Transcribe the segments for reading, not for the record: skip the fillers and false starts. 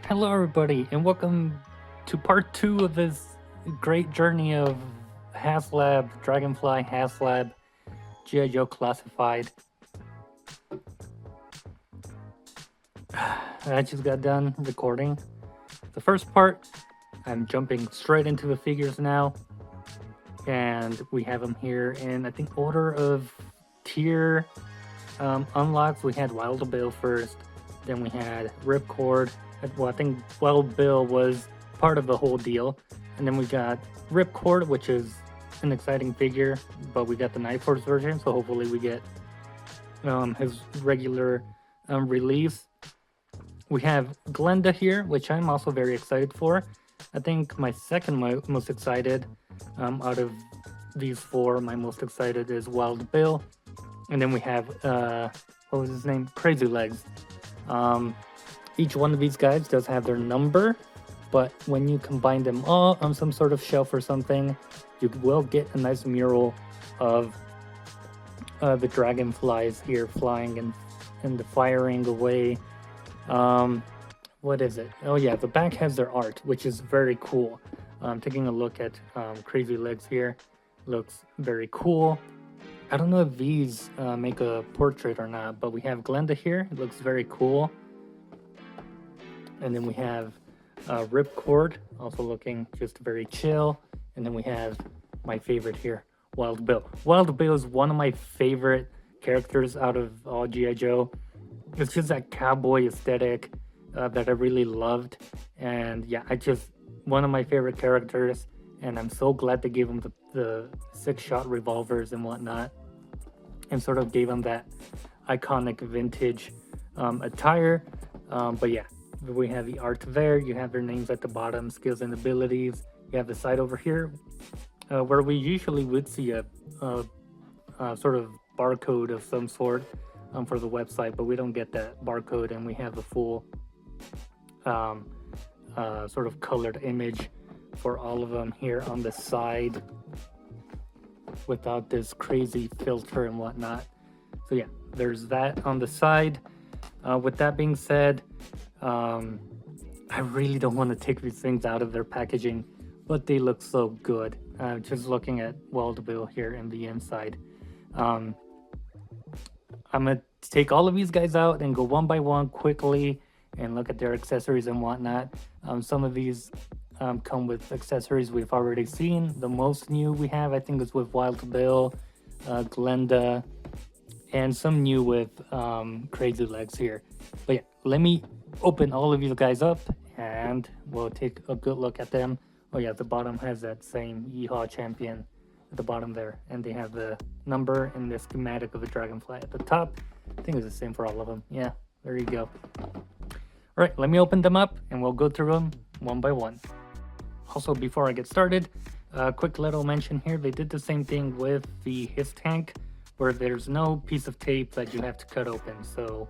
Hello everybody and welcome to part 2 of this great journey of HASLAB, Dragonfly, HASLAB, G.I.Joe Classified. I just got done recording the first part. I'm jumping straight into the figures now, and we have them here in, I think, order of tier unlocks. We had Wild Bill first, then we had Ripcord. Well, I think Wild Bill was part of the whole deal, and then we got Ripcord, which is an exciting figure, but we got the Night Force version, so hopefully we get his regular release. We have Glenda here, which I'm also very excited for. I think my second most excited out of these four, my most excited is Wild Bill. And then we have, what was his name? Crazy Legs. Each one of these guys does have their number, but when you combine them all on some sort of shelf or something, you will get a nice mural of the dragonflies here flying and firing away. What is it? Oh yeah, the back has their art, which is very cool. Taking a look at Crazy Legs here, looks very cool. I don't know if these make a portrait or not, but we have Glenda here. It looks very cool. And then we have Ripcord, also looking just very chill. And then we have my favorite here, Wild Bill. Wild Bill is one of my favorite characters out of all G.I. Joe. It's just that cowboy aesthetic that I really loved. And yeah, one of my favorite characters. And I'm so glad they gave him the 6-shot revolvers and whatnot, and sort of gave him that iconic vintage attire. But yeah, we have the art there. You have their names at the bottom, skills and abilities. You have the side over here, where we usually would see a sort of barcode of some sort for the website, but we don't get that barcode, and we have the full sort of colored image for all of them here on the side without this crazy filter and whatnot. So yeah, there's that on the side. With that being said, I really don't want to take these things out of their packaging, but they look so good. Just looking at Wild Bill here in the inside. I'm gonna take all of these guys out and go one by one quickly and look at their accessories and whatnot. Some of these come with accessories we've already seen. The most new we have, I think, is with Wild Bill, Glenda, and some new with Crazy Legs here. But yeah, let me open all of these guys up and we'll take a good look at them. Oh yeah, the bottom has that same Yeehaw champion at the bottom there, and they have the number and the schematic of the dragonfly at the top. I think it's the same for all of them. Yeah, there you go. All right, let me open them up and we'll go through them one by one. Also, before I get started, a quick little mention here. They did the same thing with the HIS tank, where there's no piece of tape that you have to cut open. So,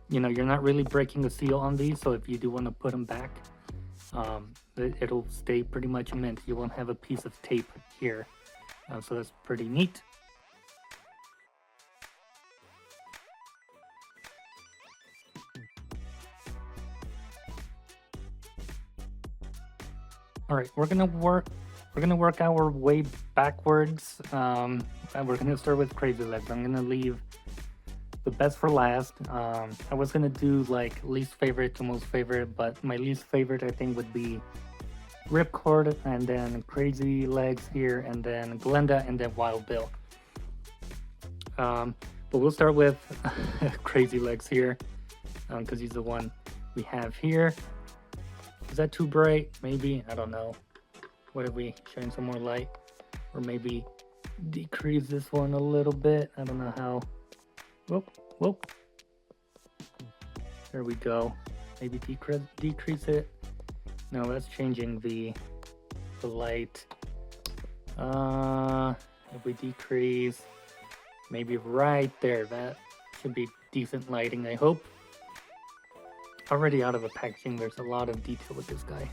you know, you're not really breaking the seal on these. So if you do want to put them back, it'll stay pretty much mint. You won't have a piece of tape here. So that's pretty neat. All right, we're gonna work our way backwards. And we're gonna start with Crazy Legs. I'm gonna leave the best for last. I was gonna do like least favorite to most favorite, but my least favorite I think would be Ripcord, and then Crazy Legs here, and then Glenda, and then Wild Bill. But we'll start with Crazy Legs here, because he's the one we have here. Is that too bright? Maybe, I don't know. What if we shine some more light? Or maybe decrease this one a little bit. I don't know how. Whoop. There we go. Maybe decrease it. No, that's changing the light. If we decrease, maybe right there, that should be decent lighting, I hope. Already out of the packaging, there's a lot of detail with this guy.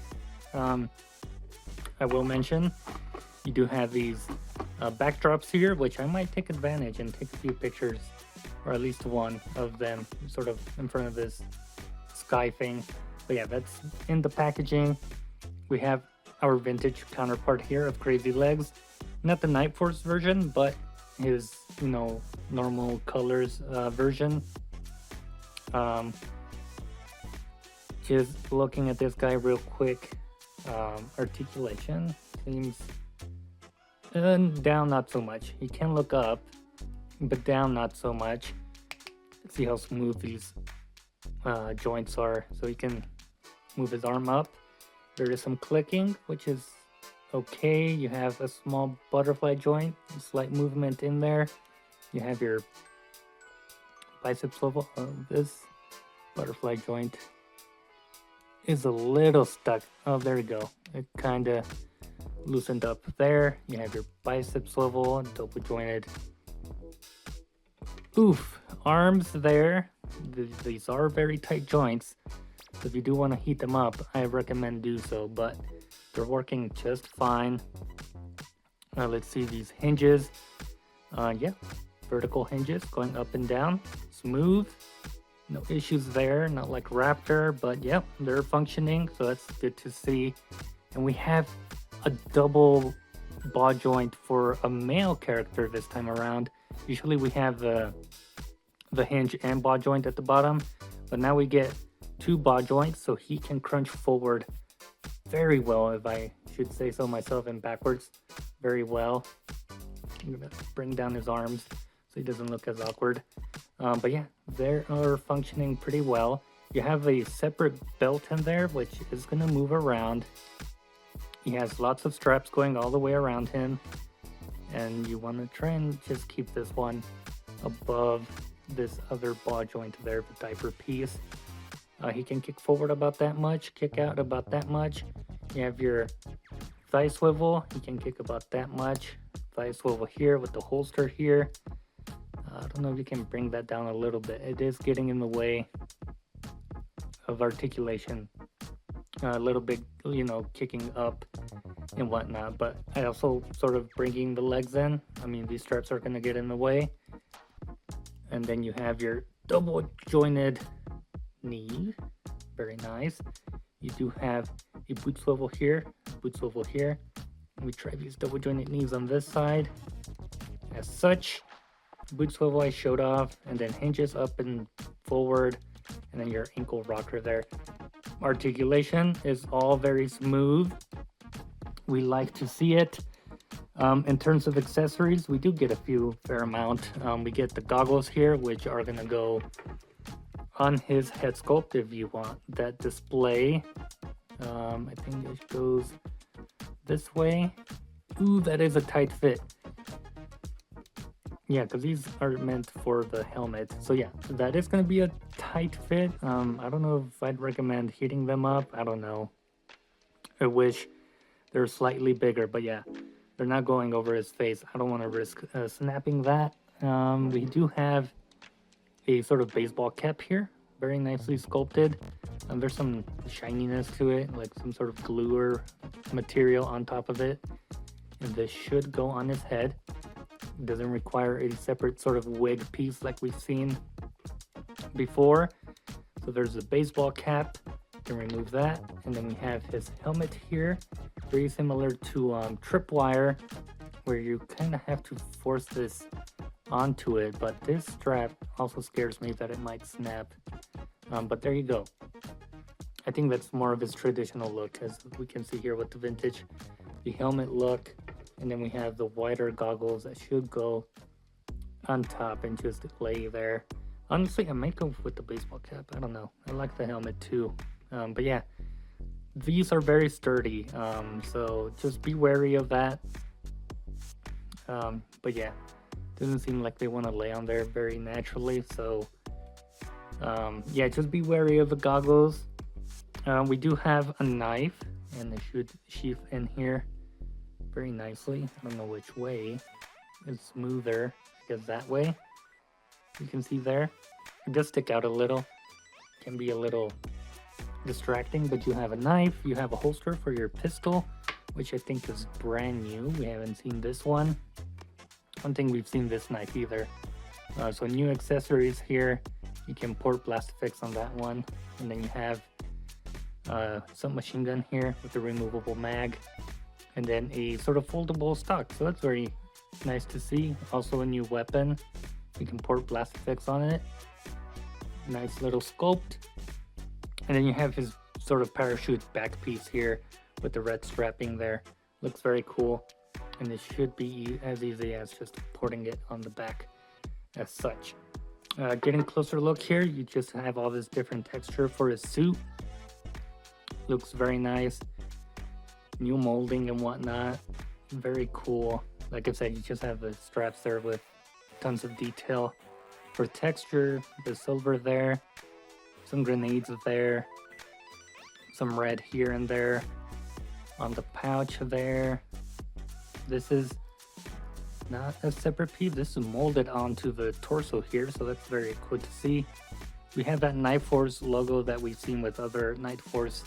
I will mention, you do have these backdrops here, which I might take advantage and take a few pictures, or at least one of them, sort of in front of this sky thing. But yeah, that's in the packaging. We have our vintage counterpart here of Crazy Legs. Not the Night Force version, but his, normal colors version. Just looking at this guy real quick. Articulation seems down not so much. He can look up, but down not so much. Let's see how smooth these joints are. So he can move his arm up. There is some clicking, which is okay. You have a small butterfly joint, slight movement in there. You have your bicep swivel. This butterfly joint is a little stuck. Oh, there we go. It kind of loosened up there. You have your bicep swivel, double jointed. Oof, arms there. These are very tight joints. So if you do want to heat them up, I recommend do so, but they're working just fine. Let's see these hinges. Yeah, vertical hinges going up and down, smooth. No issues there, not like Raptor, but yeah, they're functioning, so that's good to see. And we have a double ball joint for a male character this time around. Usually we have the hinge and ball joint at the bottom, but now we get 2 ball joints, so he can crunch forward very well, if I should say so myself, and backwards very well. I'm gonna bring down his arms so he doesn't look as awkward. But yeah, they are functioning pretty well. You have a separate belt in there, which is gonna move around. He has lots of straps going all the way around him, and you want to try and just keep this one above this other ball joint there, the diaper piece. He can kick forward about that much, kick out about that much. You have your thigh swivel, he can kick about that much. Thigh swivel here with the holster here. I don't know if you can bring that down a little bit. It is getting in the way of articulation. A little bit, kicking up and whatnot. But I also sort of bringing the legs in. I mean, these straps are going to get in the way. And then you have your double jointed knee. Very nice. You do have a boot swivel here, boot swivel here. We try these double jointed knees on this side. As such, boot swivel I showed off, and then hinges up and forward, and then your ankle rocker there. Articulation is all very smooth. We like to see it. In terms of accessories, we do get a fair amount. We get the goggles here, which are gonna go on his head sculpt if you want that display. I think it goes this way. Ooh, that is a tight fit. Yeah, because these are meant for the helmet. So yeah, that is going to be a tight fit. I don't know if I'd recommend heating them up. I don't know. I wish they're slightly bigger, but yeah, they're not going over his face. I don't want to risk snapping that. We do have a sort of baseball cap here, very nicely sculpted. There's some shininess to it, like some sort of glue or material on top of it. And this should go on his head. It doesn't require a separate sort of wig piece like we've seen before. So there's a baseball cap. You can remove that. And then we have his helmet here, very similar to tripwire, where you kind of have to force this onto it. But this strap also scares me that it might snap. But there you go. I think that's more of his traditional look, as we can see here with the vintage, the helmet look. And then we have the wider goggles that should go on top and just lay there. Honestly, I might go with the baseball cap. I don't know. I like the helmet too. But yeah, these are very sturdy. So just be wary of that. But yeah, doesn't seem like they want to lay on there very naturally. So yeah, just be wary of the goggles. We do have a knife, and it should sheath in here very nicely. I don't know which way is smoother. I guess that way. You can see there. It does stick out a little. Can be a little distracting, but you have a knife. You have a holster for your pistol, which I think is brand new. We haven't seen this one. I don't think we've seen this knife either. So new accessories here. You can port blast effects on that one. And then you have submachine gun here with a removable mag, and then a sort of foldable stock. So that's very nice to see. Also a new weapon. You can port blast effects on it. Nice little sculpt. And then you have his sort of parachute back piece here with the red strapping there. Looks very cool. And it should be as easy as just porting it on the back as such. Getting closer look here, you just have all this different texture for his suit. Looks very nice. New molding and whatnot. Very cool. Like I said, you just have the straps there with tons of detail. For texture, the silver there, some grenades there, some red here and there. On the pouch there, this is not a separate piece. This is molded onto the torso here, so that's very cool to see. We have that Night Force logo that we've seen with other Night Force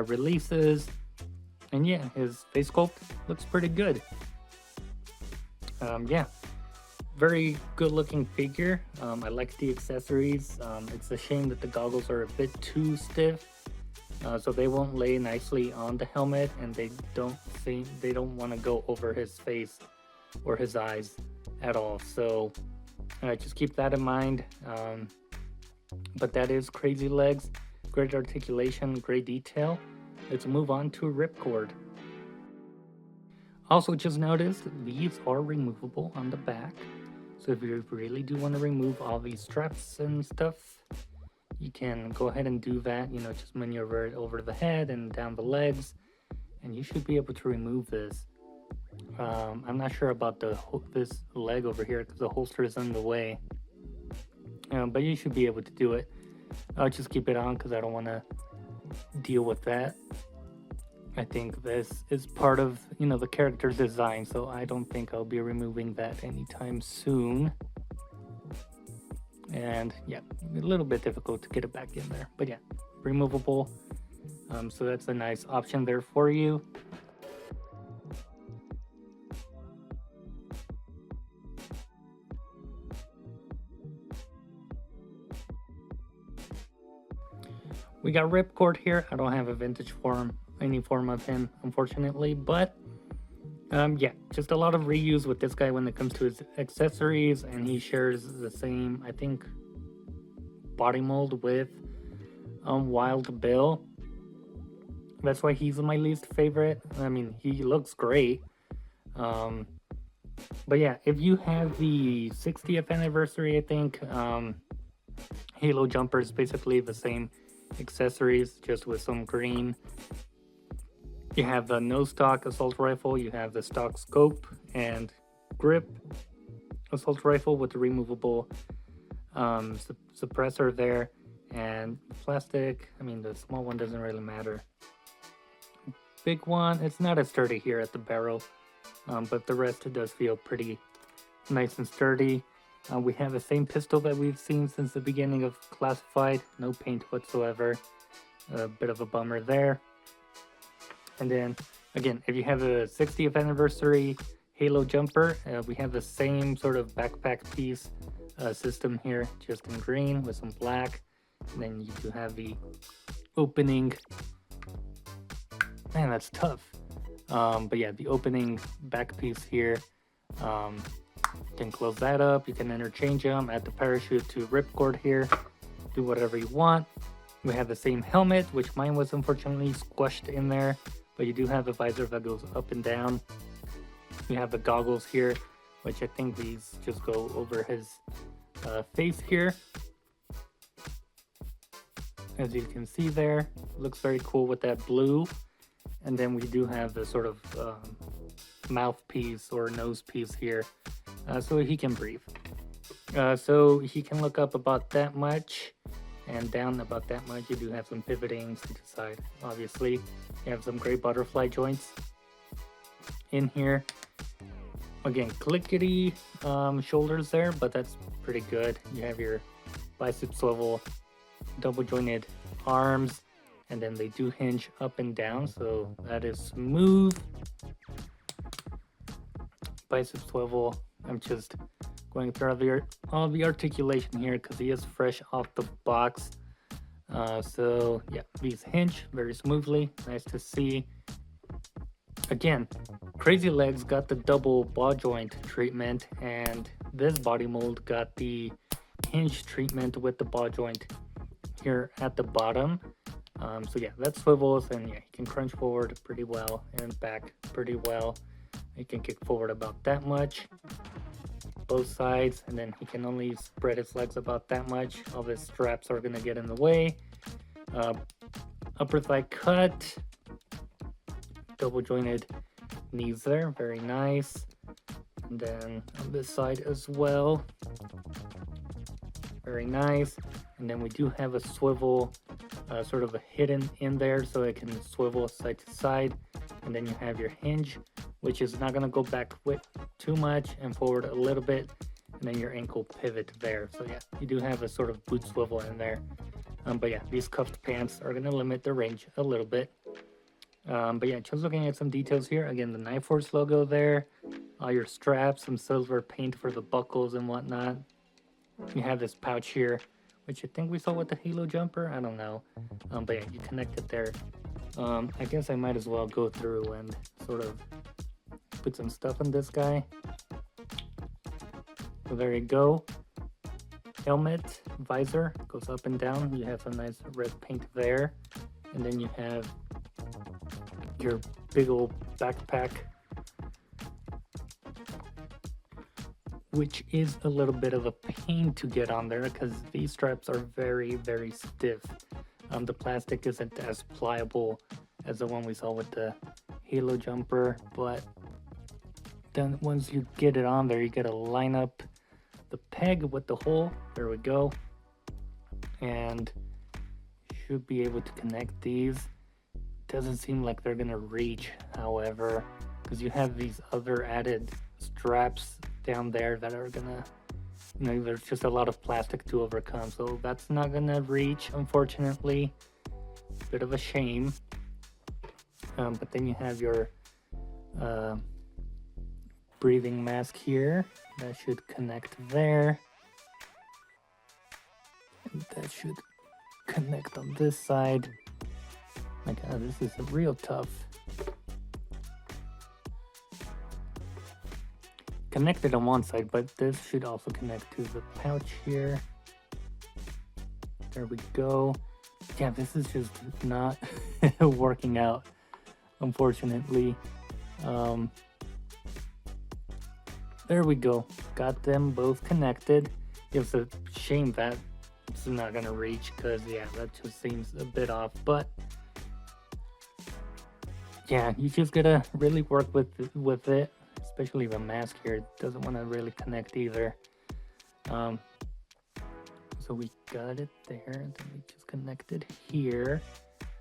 releases. And yeah, his face sculpt looks pretty good. Yeah, very good looking figure. I like the accessories. It's a shame that the goggles are a bit too stiff, so they won't lay nicely on the helmet, and they don't want to go over his face or his eyes at all. So just keep that in mind. But that is Crazy Legs. Great articulation, great detail. Let's move on to Ripcord. Also, just noticed these are removable on the back. So if you really do want to remove all these straps and stuff, you can go ahead and do that. You know, just maneuver it over the head and down the legs, and you should be able to remove this. I'm not sure about this leg over here because the holster is in the way. But you should be able to do it. I'll just keep it on because I don't want to deal with that. I think this is part of, you know, the character design, so I don't think I'll be removing that anytime soon. And yeah, a little bit difficult to get it back in there, but yeah, removable. So that's a nice option there for you. We got Ripcord here. I don't have a vintage form, any form of him, unfortunately, but yeah, just a lot of reuse with this guy when it comes to his accessories, and he shares the same, I think, body mold with Wild Bill. That's why he's my least favorite. I mean, he looks great. But yeah, if you have the 60th anniversary, I think, Halo jumper is basically the same accessories, just with some green. You have the no stock assault rifle, you have the stock scope and grip assault rifle with the removable suppressor there, and plastic. I mean, the small one doesn't really matter. Big one, it's not as sturdy here at the barrel, but the rest does feel pretty nice and sturdy. We have the same pistol that we've seen since the beginning of Classified, no paint whatsoever. A bit of a bummer there. And then, again, if you have a 60th anniversary Halo jumper, we have the same sort of backpack piece system here, just in green with some black. And then you do have the opening. Man, that's tough. But yeah, the opening back piece here. You can close that up, you can interchange them, add the parachute to Ripcord here, do whatever you want. We have the same helmet, which mine was unfortunately squished in there, but you do have a visor that goes up and down. You have the goggles here, which I think these just go over his face here. As you can see there, looks very cool with that blue. And then we do have the sort of mouthpiece or nose piece here, so he can breathe. So he can look up about that much and down about that much. You do have some pivoting to the side, obviously. You have some great butterfly joints in here. Again, clickety shoulders there, but that's pretty good. You have your bicep swivel, double jointed arms, and then they do hinge up and down, so that is smooth. Bicep swivel. I'm just going through all the articulation here because he is fresh off the box. So yeah, these hinge very smoothly. Nice to see. Again, Crazy Legs got the double ball joint treatment, and this body mold got the hinge treatment with the ball joint here at the bottom. So yeah, that swivels, and yeah, you can crunch forward pretty well and back pretty well. You can kick forward about that much, both sides, and then he can only spread his legs about that much. All the straps are gonna get in the way. Upper thigh cut, double jointed knees there, very nice. And then on this side as well, very nice. And then we do have a swivel, sort of a hidden in there, so it can swivel side to side. And then you have your hinge, which is not gonna go back with too much and forward a little bit, and then your ankle pivot there. So yeah, you do have a sort of boot swivel in there. But yeah, these cuffed pants are gonna limit the range a little bit. But yeah, just looking at some details here. Again, the Knife Force logo there, all your straps, some silver paint for the buckles and whatnot. You have this pouch here, which I think we saw with the Halo jumper. I don't know. But yeah, you connect it there. I guess I might as well go through and sort of put some stuff on this guy. So there you go. Helmet, visor goes up and down. You have some nice red paint there. And then you have your big old backpack, which is a little bit of a pain to get on there because these straps are very, very stiff. The plastic isn't as pliable as the one we saw with the Halo jumper, but then once you get it on there, you gotta line up the peg with the hole. There we go. And you should be able to connect these. Doesn't seem like they're gonna reach, however, because you have these other added straps down there that are gonna, you know, there's just a lot of plastic to overcome, so that's not gonna reach, unfortunately. Bit of a shame. But then you have your breathing mask here that should connect there, and that should connect on this side. My god, this is real tough. Connected on one side, but this should also connect to the pouch here. There we go. Yeah, this is just not working out, unfortunately. There we go. Got them both connected. It's a shame that it's not gonna reach, because yeah, that just seems a bit off, but yeah, you just gotta really work with it, especially the mask here. It doesn't want to really connect either. So we got it there, and then we just connected here.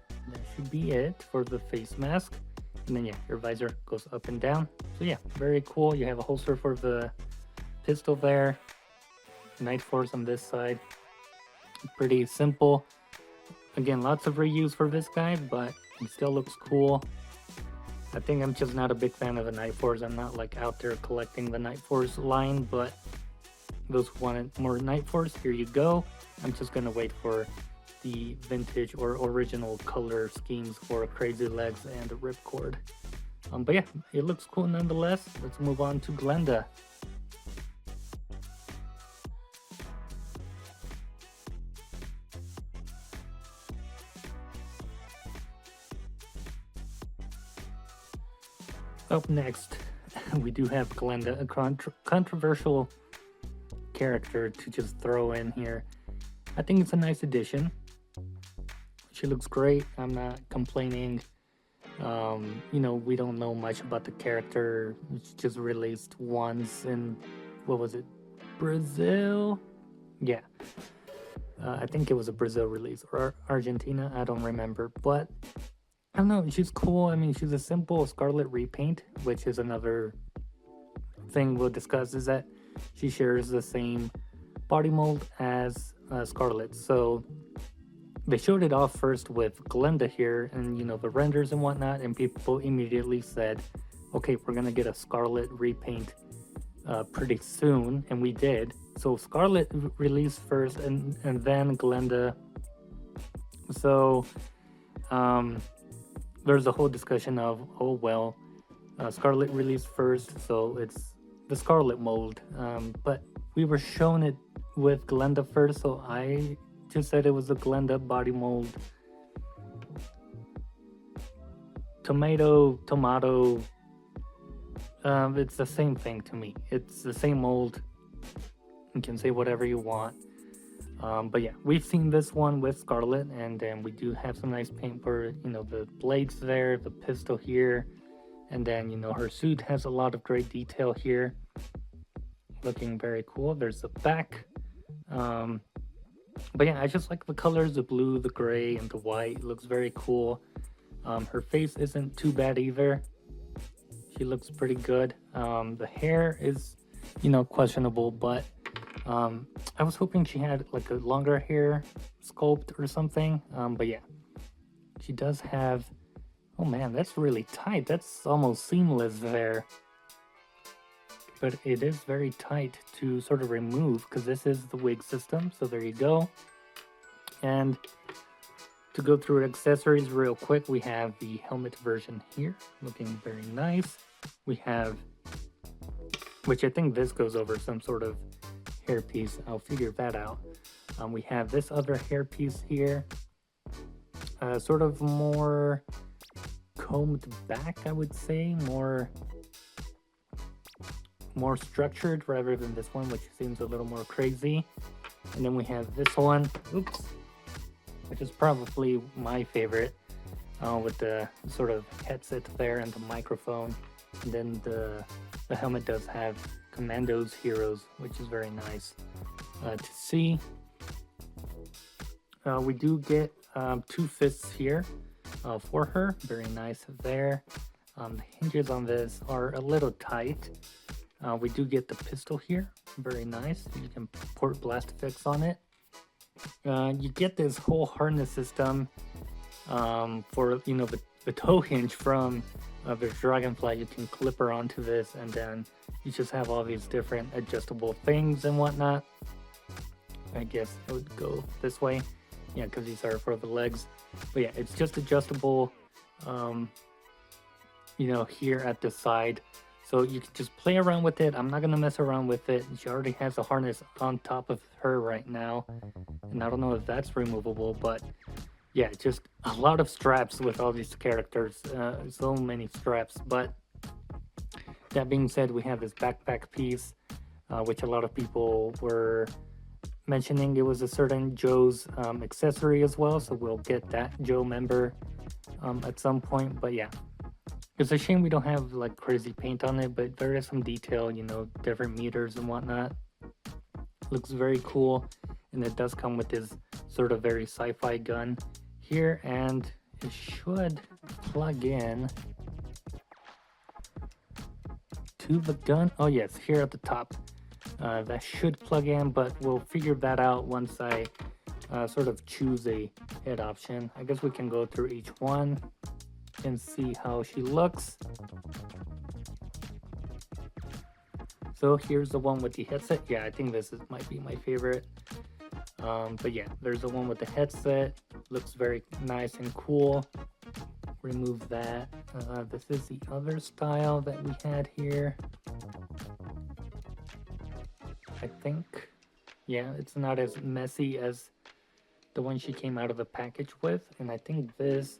And that should be it for the face mask. And then yeah, your visor goes up and down. So yeah, very cool. You have a holster for the pistol there. Knife Force on this side. Pretty simple. Again, lots of reuse for this guy, but he still looks cool. I think I'm just not a big fan of the Knife Force. I'm not like out there collecting the Knife Force line, but those who wanted more Knife Force, here you go. I'm just gonna wait for the vintage or original color schemes for Crazy Legs and the Ripcord. But yeah, it looks cool nonetheless. Let's move on to Glenda. Up next, we do have Glenda, a controversial character to just throw in here. I think it's a nice addition. She looks great. I'm not complaining. You know, we don't know much about the character. It's just released once in, what was it, Brazil? Yeah. I think it was a Brazil release, or Argentina, I don't remember. But I don't know, she's cool. I mean, she's a simple Scarlet repaint, which is another thing we'll discuss, is that she shares the same body mold as Scarlet. So they showed it off first with Glenda here, and you know, the renders and whatnot, and people immediately said, okay, we're gonna get a Scarlet repaint pretty soon, and we did. So Scarlet released first, and then Glenda So there's a whole discussion of, oh well, Scarlet released first, so it's the Scarlet mold. But we were shown it with Glenda first, so I just said it was a Glenda body mold. Tomato, it's the same thing to me. It's the same mold. You can say whatever you want. But yeah, we've seen this one with Scarlet, and then we do have some nice paint for, you know, the blades there, the pistol here, and then, you know, her suit has a lot of great detail here. Looking very cool. There's the back. But yeah, I just like the colors, the blue, the gray, and the white. It looks very cool. Her face isn't too bad either. She looks pretty good. The hair is, you know, questionable, but I was hoping she had like a longer hair sculpt or something. But yeah, she does have, oh man, that's really tight. That's almost seamless there. But it is very tight to sort of remove, because this is the wig system. So there you go. And to go through accessories real quick, we have the helmet version here, looking very nice. We have, which I think this goes over some sort of hairpiece. I'll figure that out. We have this other hairpiece here, sort of more combed back, I would say, more structured rather than this one, which seems a little more crazy. And then we have this one, oops, which is probably my favorite, with the sort of headset there and the microphone. And then the helmet does have Commando's Heroes, which is very nice to see. We do get 2 fists here for her, very nice there. The hinges on this are a little tight. We do get the pistol here, very nice. You can port blast effects on it. You get this whole harness system for, you know, the toe hinge from the Dragonfly. You can clip her onto this, and then you just have all these different adjustable things and whatnot. I guess it would go this way, yeah, because these are for the legs. But yeah, it's just adjustable, you know, here at the side. So you can just play around with it. I'm not going to mess around with it. She already has a harness on top of her right now. And I don't know if that's removable, but yeah, just a lot of straps with all these characters. So many straps. But that being said, we have this backpack piece, which a lot of people were mentioning it was a certain Joe's accessory as well. So we'll get that Joe member at some point. But yeah. It's a shame we don't have like crazy paint on it, but there is some detail, you know, different meters and whatnot. Looks very cool, and it does come with this sort of very sci-fi gun here, and it should plug in to the gun. Oh yes, here at the top. That should plug in, but we'll figure that out once I sort of choose a head option. I guess we can go through each one and see how she looks. So here's the one with the headset. Yeah, I think this might be my favorite. But yeah, there's the one with the headset. Looks very nice and cool. Remove that. This is the other style that we had here. I think, yeah, it's not as messy as the one she came out of the package with. And I think this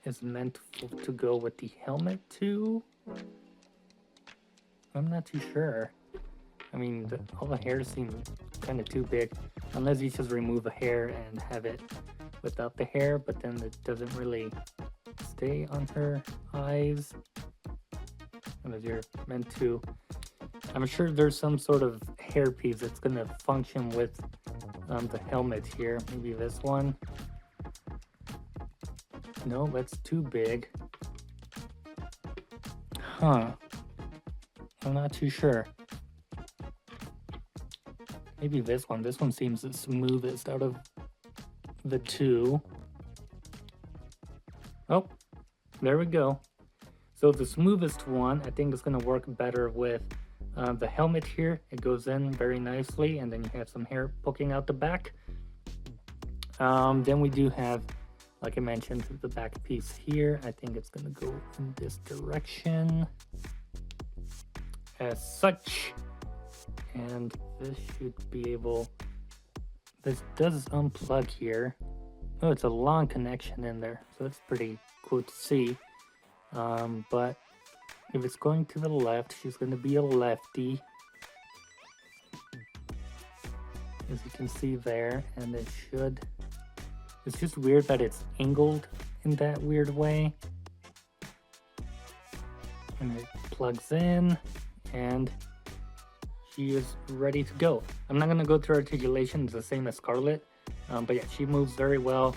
is meant to go with the helmet too. I'm not too sure. I mean, all the hairs seem kind of too big, unless you just remove the hair and have it without the hair, but then it doesn't really stay on her eyes unless you're meant to. I'm sure there's some sort of hairpiece that's gonna function with the helmet here. Maybe this one. No, that's too big. Huh. I'm not too sure. Maybe this one. This one seems the smoothest out of the two. Oh, there we go. So the smoothest one, I think, is going to work better with the helmet here. It goes in very nicely, and then you have some hair poking out the back. Then we do have, like I mentioned, the back piece here. I think it's gonna go in this direction as such. And this should be able, this does unplug here. Oh, it's a long connection in there, so that's pretty cool to see. But if it's going to the left, she's going to be a lefty, as you can see there, and it should, it's just weird that it's angled in that weird way. And it plugs in, and she is ready to go. I'm not going to go through articulation, it's the same as Scarlet, but yeah, she moves very well,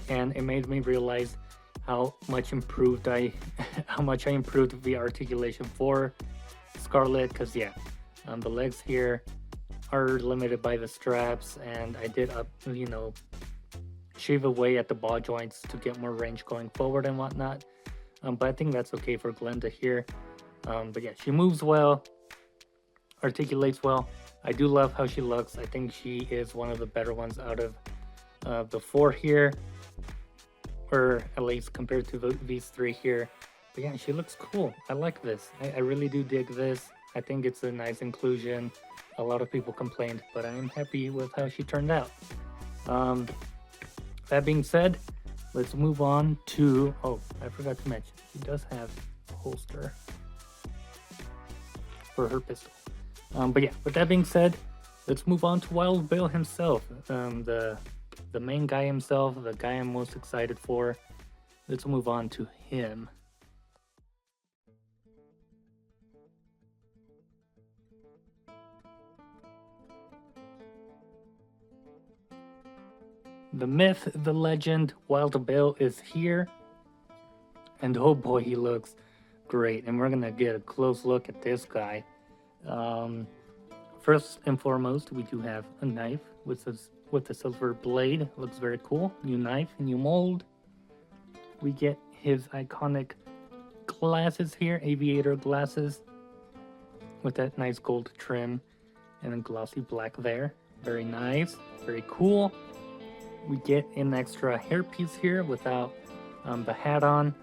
and it made me realize how much improved I improved the articulation for Scarlet, because yeah, the legs here are limited by the straps, and I did shave away at the ball joints to get more range going forward and whatnot, but I think that's okay for Glenda here. But yeah, she moves well, articulates well. I do love how she looks. I think she is one of the better ones out of the four here, or at least compared to these three here. But yeah, she looks cool. I like this. I really do dig this. I think it's a nice inclusion. A lot of people complained, but I'm happy with how she turned out. That being said, let's move on to, oh, I forgot to mention, she does have a holster for her pistol. But yeah, with that being said, let's move on to Wild Bill himself, the main guy himself, the guy I'm most excited for. Let's move on to him. The myth, the legend, Wild Bill is here. And oh boy, he looks great. And we're gonna get a close look at this guy. First and foremost, we do have a knife with a silver blade. Looks very cool. New knife, new mold. We get his iconic glasses here, aviator glasses, with that nice gold trim and a glossy black there. Very nice, very cool. We get an extra hairpiece here without the hat on,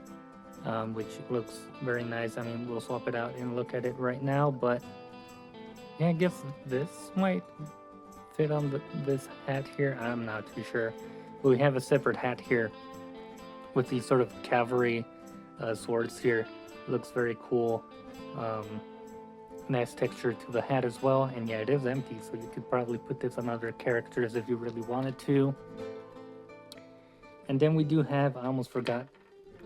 which looks very nice. I mean, we'll swap it out and look at it right now, but yeah, I guess this might fit on this hat here. I'm not too sure. But we have a separate hat here with these sort of cavalry swords here. Looks very cool. Nice texture to the hat as well. And yeah, it is empty, so you could probably put this on other characters if you really wanted to. And then we do have, I almost forgot,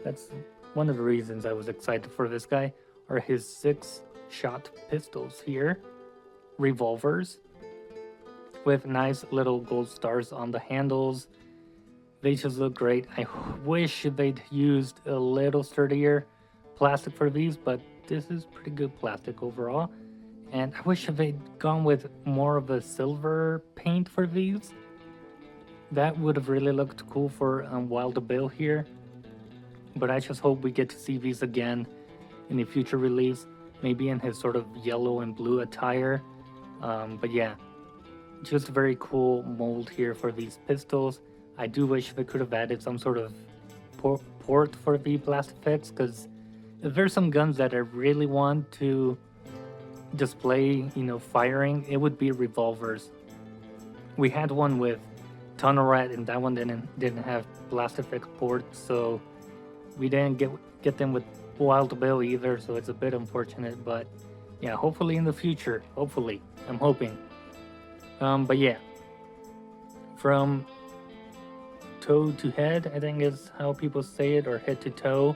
that's one of the reasons I was excited for this guy, are his 6-shot pistols here. Revolvers with nice little gold stars on the handles. They just look great. I wish they'd used a little sturdier plastic for these, but this is pretty good plastic overall. And I wish they'd gone with more of a silver paint for these. That would have really looked cool for Wild Bill here. But I just hope we get to see these again in a future release, maybe in his sort of yellow and blue attire. But yeah, just a very cool mold here for these pistols. I do wish they could have added some sort of port for the blast effects, because if there's some guns that I really want to display, firing, it would be revolvers. We had one with Tunnel Rat, and that one didn't have blast effect ports, so we didn't get them with Wild Bill either, so it's a bit unfortunate, but yeah, hopefully in the future, hopefully, I'm hoping. But yeah, from toe to head, I think is how people say it, or head to toe.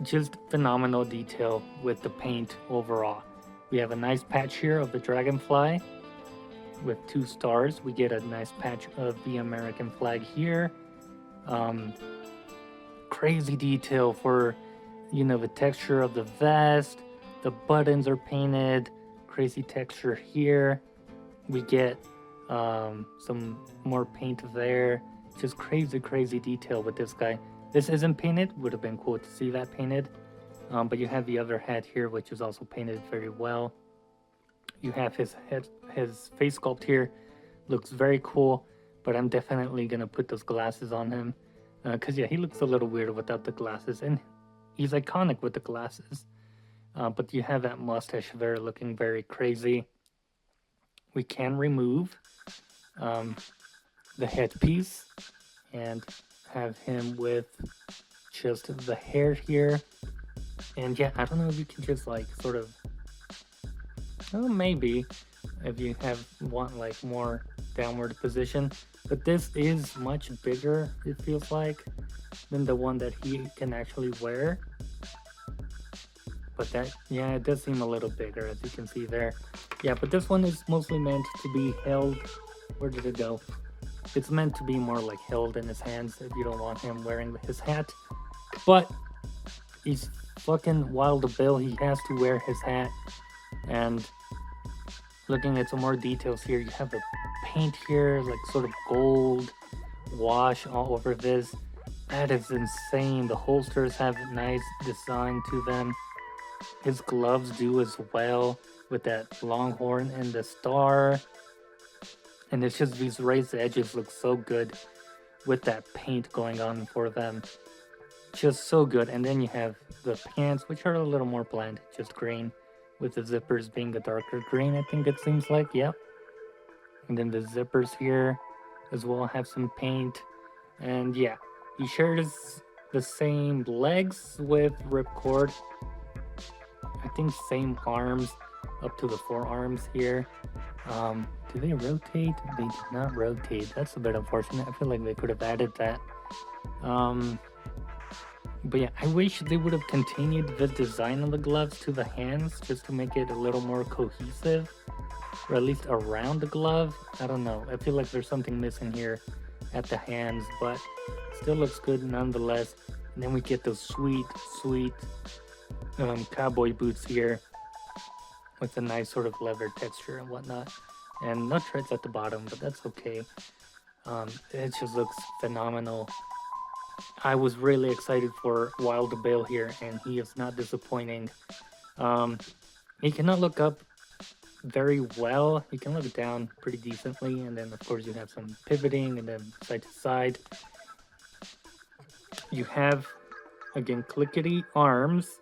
Just phenomenal detail with the paint overall. We have a nice patch here of the Dragonfly with 2 stars. We get a nice patch of the American flag here. Crazy detail for, the texture of the vest. The buttons are painted. Crazy texture here. We get some more paint there. Just crazy detail with this guy. This isn't painted. Would have been cool to see that painted. But you have the other hat here, which is also painted very well. You have his face sculpt here Looks very cool, but I'm definitely gonna put those glasses on him. Because yeah, he looks a little weird without the glasses, and he's iconic with the glasses. But you have that mustache there looking very crazy. We can remove the headpiece and have him with just the hair here. And yeah, I don't know if you can just like sort of, oh, maybe if you want like more downward position, but this is much bigger, it feels like, than the one that he can actually wear. But that, yeah, it does seem a little bigger, as you can see there. Yeah, but this one is mostly meant to be held. Where did it go? It's meant to be more like held in his hands if you don't want him wearing his hat. But he's fucking Wild Bill. He has to wear his hat. And looking at some more details here, you have the paint here, like sort of gold wash all over this. That is insane. The holsters have a nice design to them. His gloves do as well, with that longhorn and the star. And it's just these raised edges look so good with that paint going on for them. Just so good. And then you have the pants, which are a little more bland, just green, with the zippers being a darker green, I think it seems like. Yep. And then the zippers here as well have some paint. And yeah, he shares the same legs with Ripcord. I think same arms up to the forearms here. Do they rotate? They do not rotate. That's a bit unfortunate. I feel like they could have added that. But yeah, I wish they would have continued the design of the gloves to the hands just to make it a little more cohesive, or at least around the glove. I don't know. I feel like there's something missing here at the hands, but still looks good nonetheless. And then we get those sweet cowboy boots here with a nice sort of leather texture and whatnot, and no treads at the bottom, but that's okay. It just looks phenomenal. I was really excited for Wild Bill here, and he is not disappointing. He cannot look up very well. He can look down pretty decently, and then of course you have some pivoting and then side to side. You have, again, clickety arms.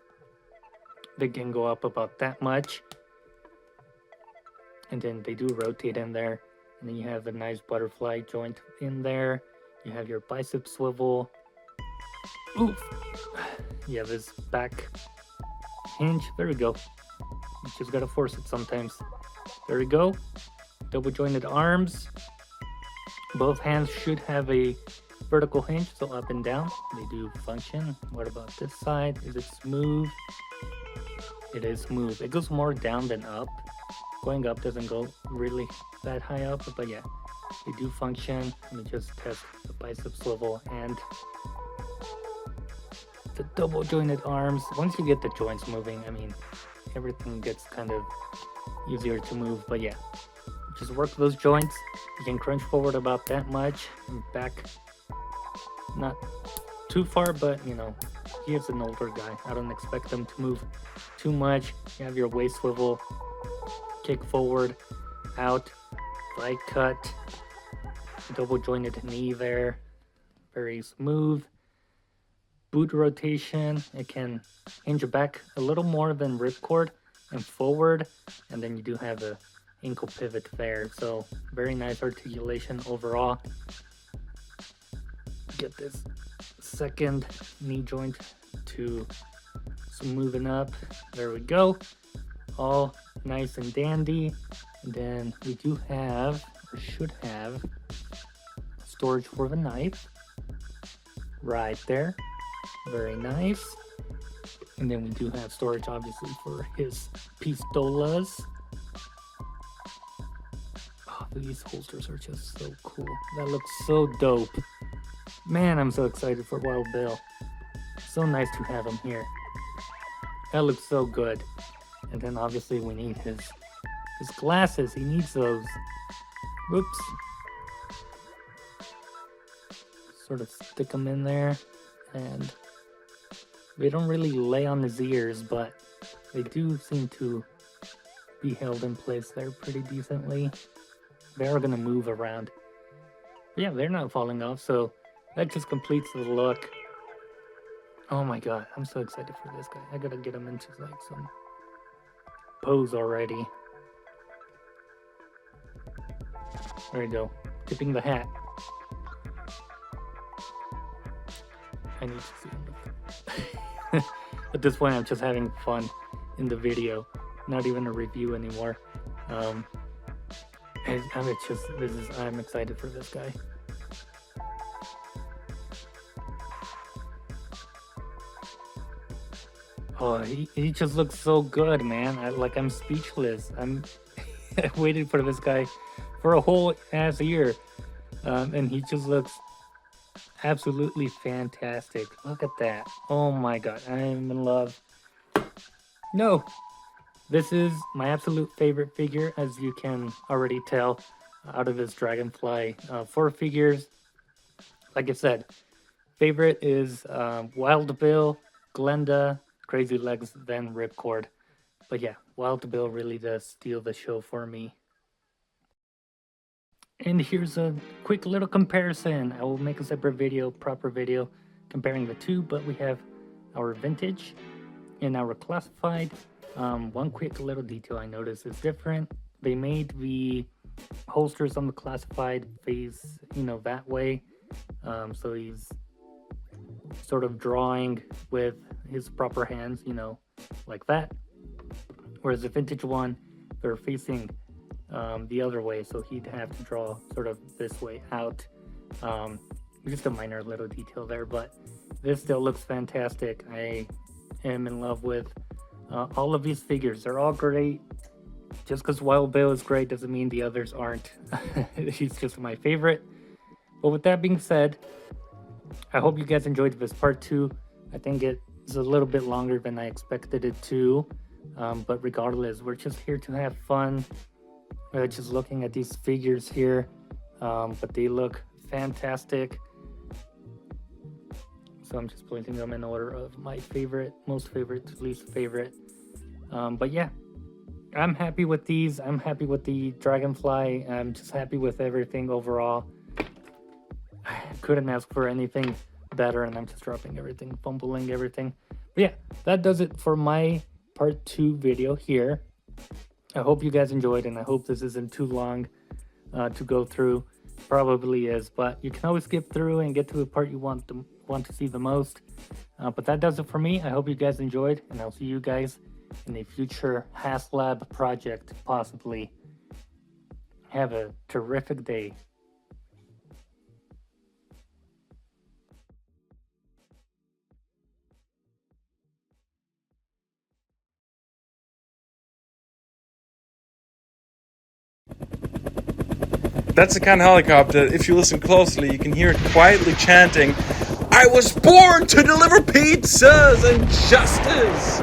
They can go up about that much, and then they do rotate in there. And then you have a nice butterfly joint in there. You have your bicep swivel. Oof. You have this back hinge. There we go. You just gotta force it sometimes. There we go. Double jointed arms. Both hands should have a vertical hinge, so up and down. They do function. What about this side? Is it smooth? It is smooth. It goes more down than up. Going up doesn't go really that high up, but yeah, they do function. Let me just test the bicep swivel and the double jointed arms. Once you get the joints moving, I mean, everything gets kind of easier to move. But yeah, just work those joints. You can crunch forward about that much and back not too far, but you know, he is an older guy. I don't expect them to move too much. You have your waist swivel, kick forward, out, thigh cut, double jointed knee there, very smooth. Boot rotation, it can hinge back a little more than Ripcord and forward, and then you do have a ankle pivot there, so very nice articulation overall. Get this second knee joint to smoothing up. There we go, all nice and dandy. And then we do have, or should have, storage for the knife right there. Very nice. And then we do have storage obviously for his pistolas. Oh, these holsters are just so cool. That looks so dope. Man, I'm so excited for Wild Bill. So nice to have him here. That looks so good. And then obviously we need his glasses. He needs those. Whoops. Sort of stick them in there. And they don't really lay on his ears, but they do seem to be held in place there pretty decently. they are gonna move around. But yeah, they're not falling off, so that just completes the look. Oh my god, I'm so excited for this guy. I gotta get him into like some pose already. There we go. Tipping the hat. I need to see him. At this point, I'm just having fun in the video, not even a review anymore. I'm excited for this guy. Oh, he just looks so good, man. I'm speechless. I waited for this guy for a whole ass year, and he just looks absolutely fantastic. Look at that. Oh my god, I am in love. No, this is my absolute favorite figure, as you can already tell out of this Dragonfly 4 figures. Like I said, favorite is Wild Bill, Glenda, Crazy Legs, then Ripcord. But yeah, Wild Bill really does steal the show for me. And here's a quick little comparison. I will make a separate video, proper video, comparing the two, but we have our vintage and our classified. One quick little detail I noticed is different. They made the holsters on the classified face, that way. So he's sort of drawing with his proper hands, like that. Whereas the vintage one, they're facing the other way, so he'd have to draw sort of this way out. Just a minor little detail there, but this still looks fantastic. I am in love with all of these figures. They're all great. Just because Wild Bill is great doesn't mean the others aren't. He's just my favorite. But with that being said, I hope you guys enjoyed this part 2. I think it's a little bit longer than I expected it to, but regardless, we're just here to have fun. Just looking at these figures here, but they look fantastic. So I'm just placing them in order of my favorite, most favorite to least favorite. But yeah, I'm happy with these. I'm happy with the Dragonfly. I'm just happy with everything overall. I couldn't ask for anything better, and I'm just dropping everything, fumbling everything. But yeah, that does it for my part 2 video here. I hope you guys enjoyed, and I hope this isn't too long to go through. Probably is, but you can always skip through and get to the part you want to see the most. But that does it for me. I hope you guys enjoyed, and I'll see you guys in a future HASLAB project, possibly. Have a terrific day. That's the kind of helicopter, if you listen closely, you can hear it quietly chanting, "I was born to deliver pizzas and justice!"